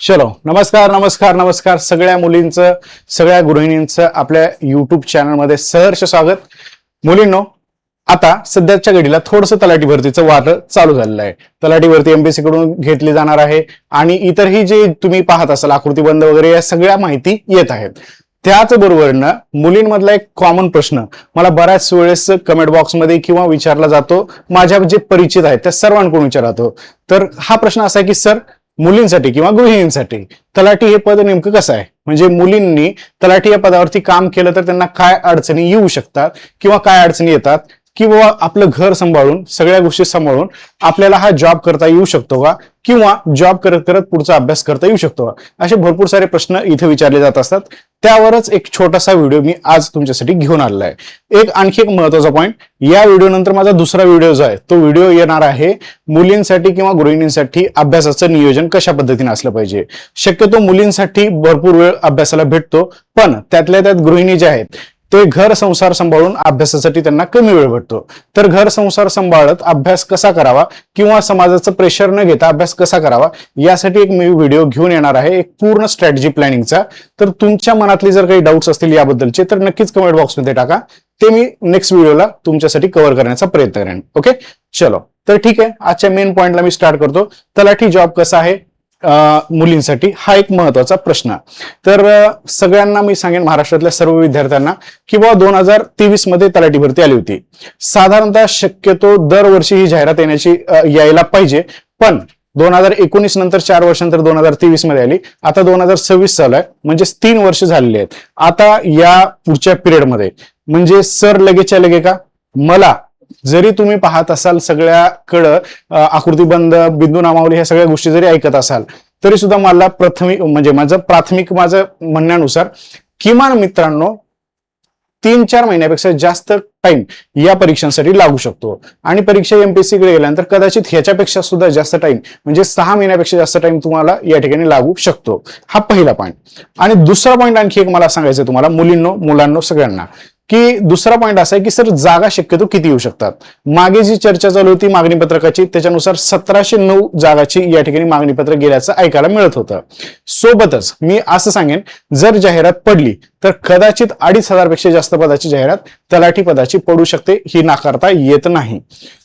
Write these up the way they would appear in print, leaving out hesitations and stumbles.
चलो नमस्कार नमस्कार नमस्कार सगळ्या मुलींचं सगळ्या गृहिणींचं आपल्या युट्यूब चॅनलमध्ये सहर्ष स्वागत। मुलींनो, आता सध्याच्या घडीला थोडंसं तलाठी भरतीचं वारं चालू झालेलं आहे। तलाठी भरती एमपीएससी कडून घेतली जाणार आहे आणि इतरही जे तुम्ही पाहत असाल आकृतीबंध वगैरे या सगळ्या माहिती येत आहेत। त्याचबरोबरनं मुलींमधला एक कॉमन प्रश्न मला बऱ्याच वेळेस कमेंट बॉक्समध्ये किंवा विचारला जातो, माझ्या जे परिचित आहेत त्या सर्वांकडून विचारतो। तर हा प्रश्न असा आहे की सर, मुलींसाठी किंवा गृहिणींसाठी तलाठी हे पद नेमकं कसं आहे, म्हणजे मुलींनी तलाठी या पदावरती काम केलं तर त्यांना काय अडचणी येऊ शकतात किंवा काय अडचणी येतात, किंवा आपलं घर सांभाळून सगळ्या गोष्टी सांभाळून आपल्याला हा जॉब करता येऊ शकतो का, किंवा जॉब करत करत पुढचा अभ्यास करता येऊ शकतो का, असे भरपूर सारे प्रश्न इथे विचारले जात असतात। त्यावरच एक छोटासा व्हिडिओ मी आज तुमच्यासाठी घेऊन आलेला आहे। आणखी एक महत्वाचा पॉइंट, या व्हिडिओ नंतर माझा दुसरा व्हिडिओ जो आहे तो व्हिडिओ येणार आहे मुलींसाठी किंवा गृहिणींसाठी अभ्यासाचं नियोजन कशा पद्धतीने असलं पाहिजे। शक्यतो मुलींसाठी भरपूर वेळ अभ्यासाला भेटतो, पण त्यातल्या त्यात गृहिणी ज्या आहेत ते घर संसार सांभाळून अभ्यासासाठी त्यांना कमी वेळ भेटतो। तर घर संसार सांभाळत अभ्यास कसा करावा किंवा समाजाचं प्रेशर न घेता अभ्यास कसा करावा यासाठी एक मी व्हिडिओ घेऊन येणार आहे, एक पूर्ण स्ट्रॅटेजी प्लॅनिंगचा। तर तुमच्या मनातली जर काही डाऊट्स असतील याबद्दलचे तर नक्कीच कमेंट बॉक्समध्ये टाका, ते मी नेक्स्ट व्हिडिओला तुमच्यासाठी कव्हर करण्याचा प्रयत्न करेन। ओके, चलो तर ठीक आहे, आजच्या मेन पॉइंटला मी स्टार्ट करतो। तलाठी जॉब कसा आहे मुलींसाठी, हा एक महत्वाचा प्रश्न। तर सगळ्यांना मी सांगेन, महाराष्ट्रातल्या सर्व विद्यार्थ्यांना किंवा 2023 मध्ये तलाठी भरती आली होती। साधारणतः शक्यतो दरवर्षी ही जाहिरात यायला पाहिजे, पण 2019 नंतर 4 वर्षांतर 2023 मध्ये आली। आता 2026 चालू आहे, म्हणजे 3 वर्ष झालेली आहेत। आता या पुढच्या पिरियड मध्ये म्हणजे सर लगेचच्या लगे का, मला जरी तुम्ही पाहत असाल सगळ्याकडं आकृतीबंध बिंदू नामावली ह्या सगळ्या गोष्टी जरी ऐकत असाल तरी सुद्धा मला माझं प्राथमिक म्हणण्यानुसार किमान मित्रांनो 3-4 महिन्यापेक्षा जास्त टाइम या परीक्षांसाठी लागू शकतो। आणि परीक्षा एमपीएससी कडे गेल्यानंतर कदाचित ह्याच्यापेक्षा सुद्धा जास्त टाइम म्हणजे 6 महिन्यापेक्षा जास्त टाइम तुम्हाला या ठिकाणी लागू शकतो। हा पहिला पॉइंट। आणि दुसरा पॉइंट आणखी एक मला सांगायचं तुम्हाला मुलींनो मुलांनो सगळ्यांना, की दुसरा पॉइंट असा आहे की सर जागा शक्यतो किती येऊ शकतात। मागे जी चर्चा चालू होती मागणी पत्रकाची त्याच्यानुसार 1709 जागाची या ठिकाणी मागणी पत्रक गेल्याचं ऐकायला मिळत होतं। सोबतच मी असं सांगेन, जर जाहिरात पडली तर कदाचित 2500 पेक्षा जास्त पदाची जाहिरात तलाठी पदाची पडू शकते, ही नाकारता येत नाही।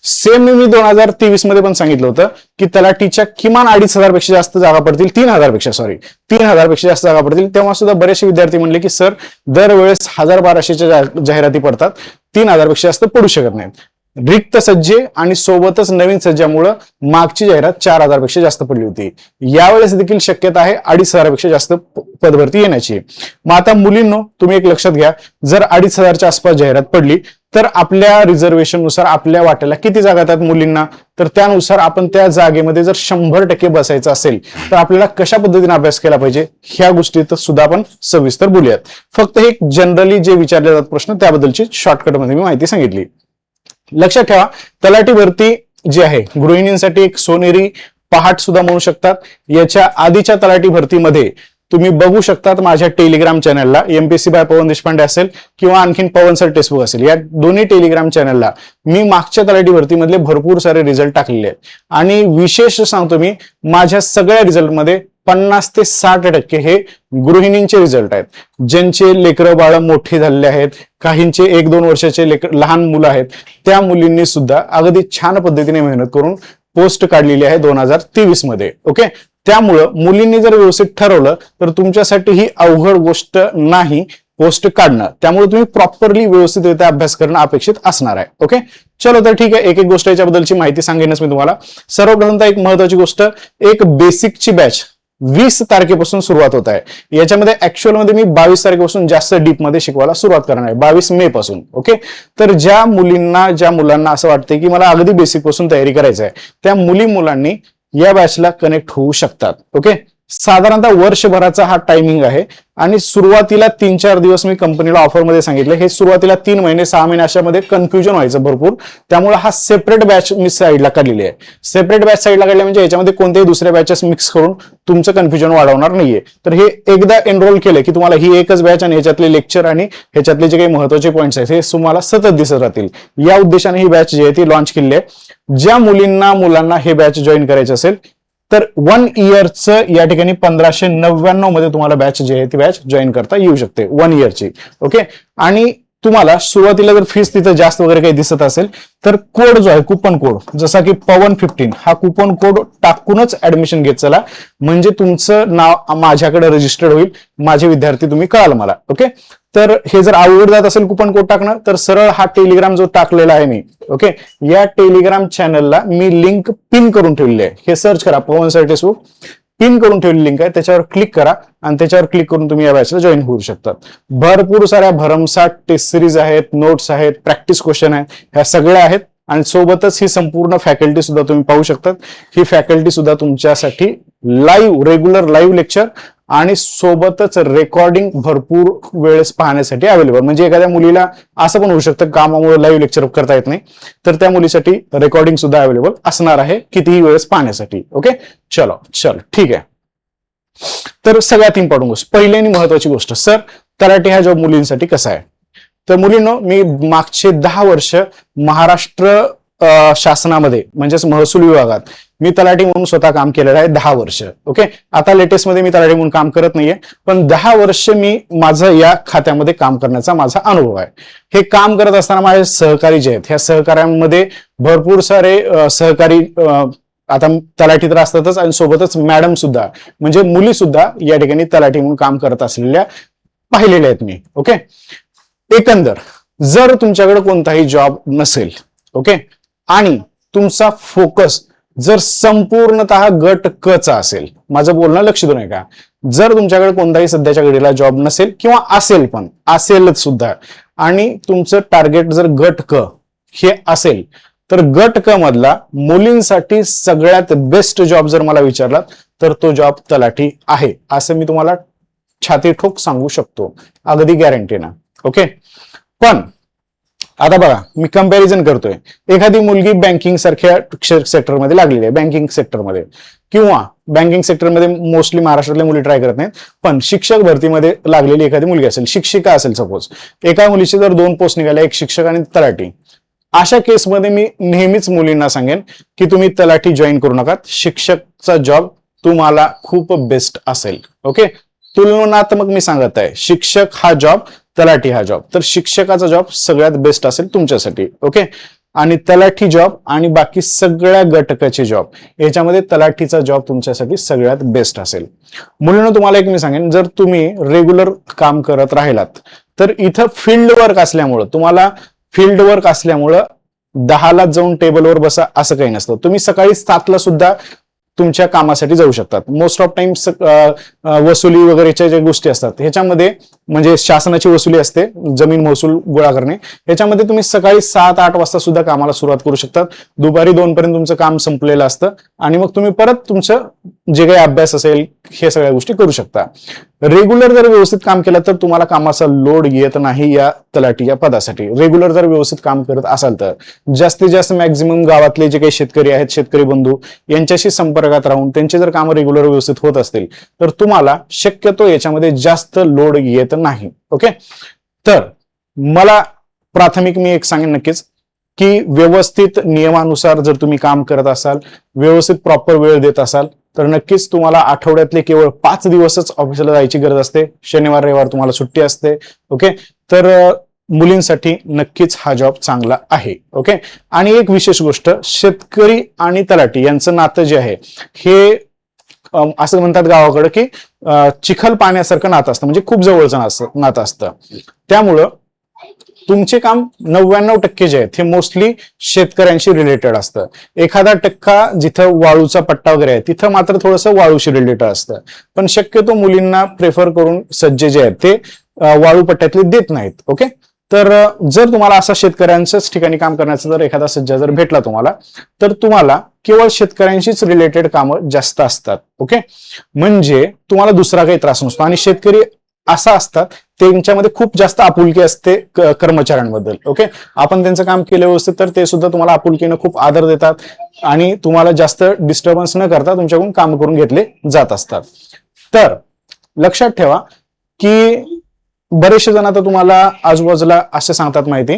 सेम मी 2023 मध्ये पण सांगितलं होतं की तलाठीच्या किमान 2500 पेक्षा जास्त जागा पडतील, 3000 पेक्षा जास्त जागा पडतील। तेव्हा सुद्धा बरेचसे विद्यार्थी म्हणले की सर दरवेळेस 1000-1200च्या जाहिराती पडतात, 3000 पेक्षा जास्त पडू शकत नाहीत। रिक्त सज्जे आणि सोबतच नवीन सज्जामुळे मागची जाहिरात 4000 पेक्षा जास्त पडली होती। यावेळेस देखील शक्यता आहे 2500 पेक्षा जास्त पदभरती येण्याची। मग आता मुलींनो तुम्ही एक लक्षात घ्या, जर 2500च्या आसपास जाहिरात पडली तर आपल्या रिझर्वेशन नुसार आपल्या वाट्याला किती जागा आहेत मुलींना, तर त्यानुसार आपण त्या जागेमध्ये जर 100% बसायचं असेल तर आपल्याला कशा पद्धतीने अभ्यास केला पाहिजे ह्या गोष्टीत सुद्धा आपण सविस्तर बोलूयात। फक्त एक जनरली जे विचारले जातात प्रश्न त्याबद्दलची शॉर्टकटमध्ये मी माहिती सांगितली। लक्षात ठेवा, तलाठी भरती जी आहे गृहिणींसाठी एक सोनेरी पहाट सुद्धा म्हणू शकतात। याच्या आधीच्या तलाठी भरतीमध्ये तुम्ही बघू शकतात माझ्या टेलिग्राम चॅनलला, एमपीएससी बाय पवन देशपांडे असेल किंवा आणखीन पवन सर टेक्स्टबुक असेल, या दोन्ही टेलिग्राम चॅनलला मी मागच्या तलाठी भरतीमधले भरपूर सारे रिझल्ट टाकलेले आहेत। आणि विशेष सांगतो, मी माझ्या सगळ्या रिझल्टमध्ये 50 ते 60% हे गृहिणींचे रिझल्ट आहेत, ज्यांचे लेकरं बाळ मोठे झालेले आहेत, काहींचे 1-2 वर्षाचे लहान मुलं आहेत, त्या मुलींनी सुद्धा अगदी छान पद्धतीने मेहनत करून पोस्ट काढलेली आहे 2023 मध्ये। ओके, त्यामुळं मुलींनी जर व्यवस्थित ठरवलं तर तुमच्यासाठी ही अवघड गोष्ट नाही पोस्ट काढणं। त्यामुळे तुम्ही प्रॉपरली व्यवस्थितरित्या अभ्यास करणं अपेक्षित असणार आहे। ओके, चलो तर ठीक आहे, एक एक गोष्ट याच्याबद्दलची माहिती सांगेनच मी तुम्हाला। सर्वप्रथम एक महत्वाची गोष्ट, एक बेसिकची बॅच 20 तारखेपासून सुरुवात होत आहे। याच्यामध्ये ऍक्च्युअल मध्ये मी 22 तारखेपासून जास्त डीप मध्ये शिकवायला सुरुवात करणार आहे, 22 मे पासून। ओके, तर ज्या मुलांना असं वाटतंय की मला अगदी बेसिक पासून तयारी करायची आहे, त्या मुलांनी या बॅचला कनेक्ट होऊ शकतात। ओके, साधारणतः वर्षभराचा हा टायमिंग आहे आणि सुरुवातीला 3-4 दिवस मी कंपनीला ऑफर मध्ये सांगितलं, हे सुरुवातीला 3 महिने 6 महिने अशामध्ये कन्फ्युजन व्हायचं भरपूर, त्यामुळे हा सेपरेट बॅच मी साईडला काढलेली आहे। सेपरेट बॅच साईडला काढली म्हणजे याच्यामध्ये कोणत्याही दुसऱ्या बॅचेस मिक्स करून तुमचं कन्फ्युजन वाढवणार नाहीये। तर हे एकदा एनरोल केलं की तुम्हाला ही एकच बॅच आणि ह्याच्यातले लेक्चर आणि ह्याच्यातले जे काही महत्वाचे पॉईंट्स आहेत हे तुम्हाला सतत दिसत राहतील। या उद्देशाने ही बॅच जी आहे ती लॉन्च केली आहे। ज्या मुलांना हे बॅच जॉईन करायचे असेल तर 1 इयरचं या ठिकाणी 1599 मध्ये तुम्हाला बॅच जी आहे ती बॅच जॉईन करता येऊ शकते 1 इयरची. ओके. आणि तुम्हाला सुरुवातीला जर फीस तिथं जास्त वगैरे काही दिसत असेल तर कोड जो आहे कुपन कोड जसा की पवन15 हा कुपन कोड टाकूनच ऍडमिशन घेत चला, म्हणजे तुमचं नाव माझ्याकडे रजिस्टर्ड होईल, माझे विद्यार्थी तुम्ही कळाल मला. ओके. तर हे जर अवघड जात असेल कुपन कोड टाकणं तर सरळ हा टेलिग्राम जो टाकलेला आहे मी, ओके, या टेलिग्राम चॅनलला मी लिंक पिन करून ठेवलेली आहे. हे सर्च करा पवन सर टेक्स्टबुक, पिन करून ठेवलेली लिंक आहे, त्याच्यावर क्लिक करा आणि त्याच्यावर क्लिक करून तुम्ही या बॅचला जॉईन होऊ शकतात. भरपूर साऱ्या भरमसाठ टेस्ट सिरीज आहेत, नोट्स आहेत, प्रॅक्टिस क्वेश्चन आहेत, ह्या सगळ्या आहेत आणि सोबतच ही संपूर्ण फॅकल्टी सुद्धा तुम्ही पाहू शकतात. ही फॅकल्टी सुद्धा तुमच्यासाठी लाईव्ह रेग्युलर लाईव्ह लेक्चर आणि सोबतच रेकॉर्डिंग भरपूर वेळेस पाहण्यासाठी अवेलेबल. म्हणजे एखाद्या मुलीला असं पण होऊ शकतं कामामुळे लाईव्ह लेक्चर करता येत नाही, तर त्या मुलीसाठी रेकॉर्डिंग सुद्धा अवेलेबल असणार आहे कितीही वेळेस पाहण्यासाठी. ओके. चलो ठीक आहे. तर सगळ्यात इम्पॉर्टंट गोष्ट, पहिली आणि महत्वाची गोष्ट, सर तलाठी हा जॉब मुलींसाठी कसा आहे? तर मुलींनो, मी मागचे 10 वर्ष महाराष्ट्र शासनामध्ये म्हणजेच महसूल विभागात मी तलाठी म्हणून स्वतः काम केलेलं आहे 10 वर्ष. ओके. आता लेटेस्ट मध्ये मी तलाठी म्हणून काम करत नाहीये, पण 10 वर्ष मी माझं या खात्यामध्ये काम करण्याचा माझा अनुभव आहे. हे काम करत असताना माझे सहकारी जे आहेत, ह्या सहकार्यांमध्ये भरपूर सारे सहकारी आता तलाठी तर असतातच आणि सोबतच मॅडम सुद्धा म्हणजे मुली सुद्धा या ठिकाणी तलाठी म्हणून काम करत असलेल्या पाहिलेल्या आहेत मी. ओके. एकंदर जर तुमच्याकडे कोणताही जॉब नसेल, ओके, आणि तुमचा फोकस जर संपूर्णतः गट क चा असेल, माझं बोलणं लक्ष देऊ नये का, जर तुमच्याकडे कोणताही सध्याच्या घडीला जॉब नसेल किंवा असेल पण असेलच सुद्धा आणि तुमचं टार्गेट जर गट क हे असेल तर गट क मधला मुलींसाठी सगळ्यात बेस्ट जॉब जर मला विचारला तर तो जॉब तलाठी आहे, असं मी तुम्हाला छाती ठोक सांगू शकतो, अगदी गॅरंटीना. ओके. पण आता बघा, मी कंपॅरिझन करतोय, एखादी मुलगी बँकिंग सारख्या सेक्टरमध्ये लागलेली आहे, बँकिंग सेक्टरमध्ये किंवा बँकिंग सेक्टरमध्ये मोस्टली महाराष्ट्रातल्या मुली ट्राय करत नाहीत, पण शिक्षक भरतीमध्ये लागलेली एखादी मुलगी असेल, शिक्षिका असेल सपोज, एका मुलीची जर 2 पोस्ट निघाल्या, एक शिक्षक आणि तलाठी, अशा केसमध्ये मी नेहमीच मुलींना सांगेन की तुम्ही तलाठी जॉईन करू नका, शिक्षकचा जॉब तुम्हाला खूप बेस्ट असेल. ओके. तुलनात्मक मी सांगत आहे, शिक्षक हा जॉब, तलाठी हा जॉब, तर शिक्षकाचा जॉब सगळ्यात बेस्ट असेल तुमच्यासाठी. ओके. आणि तलाठी जॉब आणि बाकी सगळ्या घटकाचे जॉब याच्यामध्ये तलाठीचा जॉब तुमच्यासाठी सगळ्यात बेस्ट असेल. मुलींनो, तुम्हाला एक मी सांगेन, जर तुम्ही रेग्युलर काम करत राहिलात तर इथं फील्ड वर्क असल्यामुळं 10ला जाऊन टेबलवर बसा असं काही नसतं. तुम्ही सकाळी 7ला सुद्धा तुमच्या कामासाठी जाऊ शकतात. मोस्ट ऑफ टाइम वसुली वगैरेच्या ज्या गोष्टी असतात ह्याच्यामध्ये म्हणजे शासनाची वसुली असते, जमीन महसूल गोळा करणे, ह्याच्यामध्ये तुम्ही सकाळी 7-8 वाजता सुद्धा कामाला सुरुवात करू शकतात. दुपारी 2 पर्यंत तुमचं काम संपलेलं असतं आणि मग तुम्ही परत तुमचं जे काही अभ्यास असेल हे सगळ्या गोष्टी करू शकता. रेग्युलर जर व्यवस्थित काम केलं तर तुम्हाला कामाचा लोड येत नाही. या तलाठी या पदासाठी रेग्युलर जर व्यवस्थित काम करत असाल तर जास्तीत जास्त मॅक्झिमम गावातले जे काही शेतकरी आहेत, शेतकरी बंधू यांच्याशी संपर्कात राहून त्यांचे जर कामं रेग्युलर व्यवस्थित होत असतील तर तुम्हाला शक्यतो याच्यामध्ये जास्त लोड येत नाही. ओके. तर मला प्राथमिक मी एक सांगेन नक्कीच की व्यवस्थित नियमानुसार जर तुम्ही काम करत असाल, व्यवस्थित प्रॉपर वेळ देत असाल तर नक्कीच तुम्हाला आठवड्यातले केवळ 5 दिवसच ऑफिसला जायची गरज असते. शनिवार रविवार तुम्हाला सुट्टी असते. ओके. तर मुलींसाठी नक्कीच हा जॉब चांगला आहे. ओके. आणि एक विशेष गोष्ट, शेतकरी आणि तलाठी यांचं नातं जे आहे हे असं म्हणतात गावाकडे की चिखल पाण्यासारखं नातं असतं, म्हणजे खूप जवळचं नातं असतं. त्यामुळं तुमचे काम 99% जे आहेत हे मोस्टली शेतकऱ्यांशी रिलेटेड असतं. 1% जिथं वाळूचा पट्टा वगैरे आहे तिथं मात्र थोडंसं वाळूशी रिलेटेड असतं, पण शक्यतो मुलींना प्रेफर करून सज्जे जे आहेत ते वाळू पट्ट्यातले देत नाहीत. ओके. तर जर तुम्हाला असा शेतकऱ्यांच्याच ठिकाणी काम करण्याचा जर एखादा सज्जा जर भेटला तुम्हाला तर तुम्हाला केवळ शेतकऱ्यांशीच रिलेटेड कामं जास्त असतात. ओके. म्हणजे तुम्हाला दुसरा काही त्रास नसतो आणि शेतकरी असा असतात त्यांच्यामध्ये खूप जास्त आपुलकी असते कर्मचाऱ्यांबद्दल. ओके. आपण त्यांचं काम केलं व्यवस्थित तर ते सुद्धा तुम्हाला आपुलकीनं खूप आदर देतात आणि तुम्हाला जास्त डिस्टर्बन्स न करता तुमच्याकडून काम करून घेतले जात असतात. तर लक्षात ठेवा की बरेचसे जण आता तुम्हाला आजूबाजूला असे सांगतात माहिती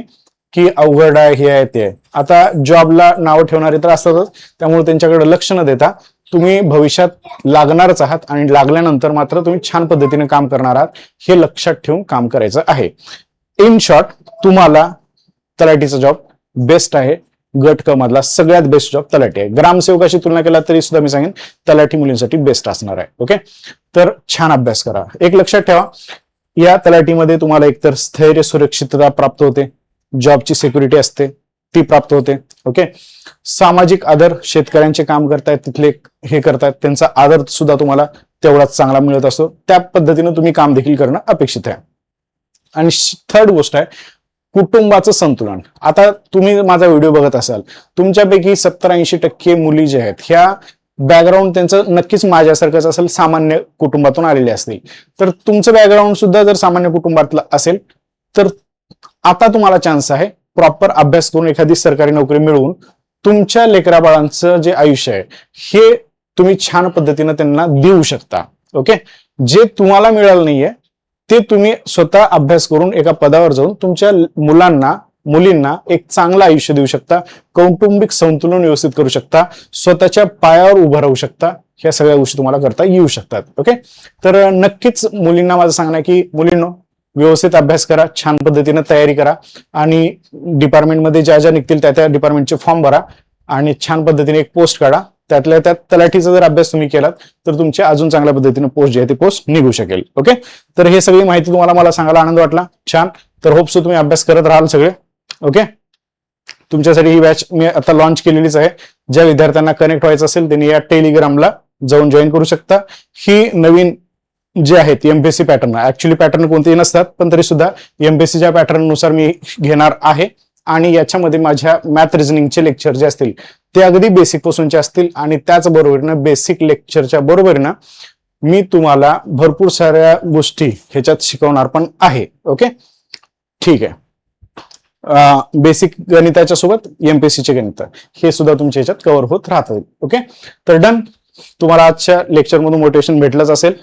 की अवघड आहे, हे आहे ते आहे. आता जॉबला नावं ठेवणारे तर असतातच, त्यामुळे त्यांच्याकडे लक्ष न देता तुम्ही भविष्यात लागणारच आहात आणि लागल्यानंतर मात्र तुम्ही छान पद्धतीने काम करणार आहात हे लक्षात ठेवून काम करायचं आहे. इन शॉर्ट, तुम्हाला तलाठीचा जॉब बेस्ट आहे. गट क मधला सगळ्यात बेस्ट जॉब तलाठी आहे. ग्रामसेवकाशी तुलना केला तरी सुद्धा मी सांगेन तलाठी मुलींसाठी बेस्ट असणार आहे. ओके, तर छान अभ्यास करा. एक लक्षात ठेवा, या तलाठीमध्ये तुम्हाला एकतर स्थैर्य सुरक्षितता प्राप्त होते, जॉबची सिक्युरिटी असते ती प्राप्त होते. ओके, सामाजिक आदर, शेतकऱ्यांचे काम करतायत तिथले हे करतायत त्यांचा आदर सुद्धा तुम्हाला तेवढाच चांगला मिळत असतो. त्या पद्धतीने तुम्ही काम देखील करणं अपेक्षित आहे. आणि थर्ड गोष्ट आहे कुटुंबाचं संतुलन. आता तुम्ही माझा व्हिडिओ बघत असाल, तुमच्यापैकी 70-80% मुली जे आहेत ह्या बॅकग्राऊंड त्यांचं नक्कीच माझ्यासारखंच असेल, सामान्य कुटुंबातून आलेले असतील. तर तुमचं बॅकग्राऊंड सुद्धा जर सामान्य कुटुंबातलं असेल तर आता तुम्हाला चान्स आहे प्रॉपर अभ्यास करून एखादी सरकारी नोकरी मिळवून तुमच्या लेकराबाळांचं जे आयुष्य आहे हे तुम्ही छान पद्धतीने त्यांना देऊ शकता. ओके, जे तुम्हाला मिळालं नाहीये ते तुम्ही स्वतः अभ्यास करून एका पदावर जाऊन तुमच्या मुलांना मुलींना एक चांगलं आयुष्य देऊ शकता, कौटुंबिक संतुलन व्यवस्थित करू शकता, स्वतःच्या पायावर उभं राहू शकता. ह्या सगळ्या गोष्टी तुम्हाला करता येऊ शकतात. ओके, तर नक्कीच मुलींना माझं सांगणं आहे की मुलींनो व्यवस्थित अभ्यास करा, छान पद्धतीने तयारी करा आणि डिपार्टमेंटमध्ये ज्या ज्या निघतील त्या डिपार्टमेंटचे फॉर्म भरा आणि छान पद्धतीने एक पोस्ट काढा. त्यातल्या त्यात तलाठीचा जर अभ्यास तुम्ही केलात तर तुमच्या अजून चांगल्या पद्धतीने पोस्ट जी आहे ती पोस्ट निघू शकेल. ओके, तर हे सगळी माहिती तुम्हाला मला सांगायला आनंद वाटला. छान, तर होप सो तुम्ही अभ्यास करत राहाल सगळे. ओके, तुमच्यासाठी ही बॅच मी आता लॉन्च केलेलीच आहे. ज्या विद्यार्थ्यांना कनेक्ट व्हायचं असेल त्यांनी या टेलिग्रामला जाऊन जॉईन करू शकता. ही नवीन जे आहेत एमपीएससी पॅटर्न, ऍक्च्युली पॅटर्न कोणतेही नसतात पण तरी सुद्धा एमपीएससीच्या पॅटर्न नुसार मी घेणार आहे आणि याच्यामध्ये माझ्या मॅथ रिझनिंगचे लेक्चर जे असतील ते अगदी बेसिक पासूनचे असतील आणि त्याचबरोबरीनं बेसिक लेक्चरच्या बरोबरीनं मी तुम्हाला भरपूर साऱ्या गोष्टी ह्याच्यात शिकवणार पण आहे. ओके, ठीक आहे. बेसिक गणिताच्या सोबत एमपीएससीचे गणित हे सुद्धा तुमच्या ह्याच्यात कव्हर होत राहतील. ओके, तर डन. तुम्हाला आजच्या लेक्चरमधून मोटिवेशन भेटलंच असेल.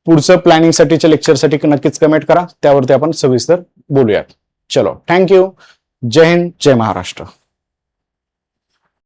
पुढचं प्लॅनिंगसाठीच्या लेक्चरसाठी नक्कीच कमेंट करा, त्यावरती आपण सविस्तर बोलूयात. चलो, थँक्यू. जय हिंद, जय महाराष्ट्र.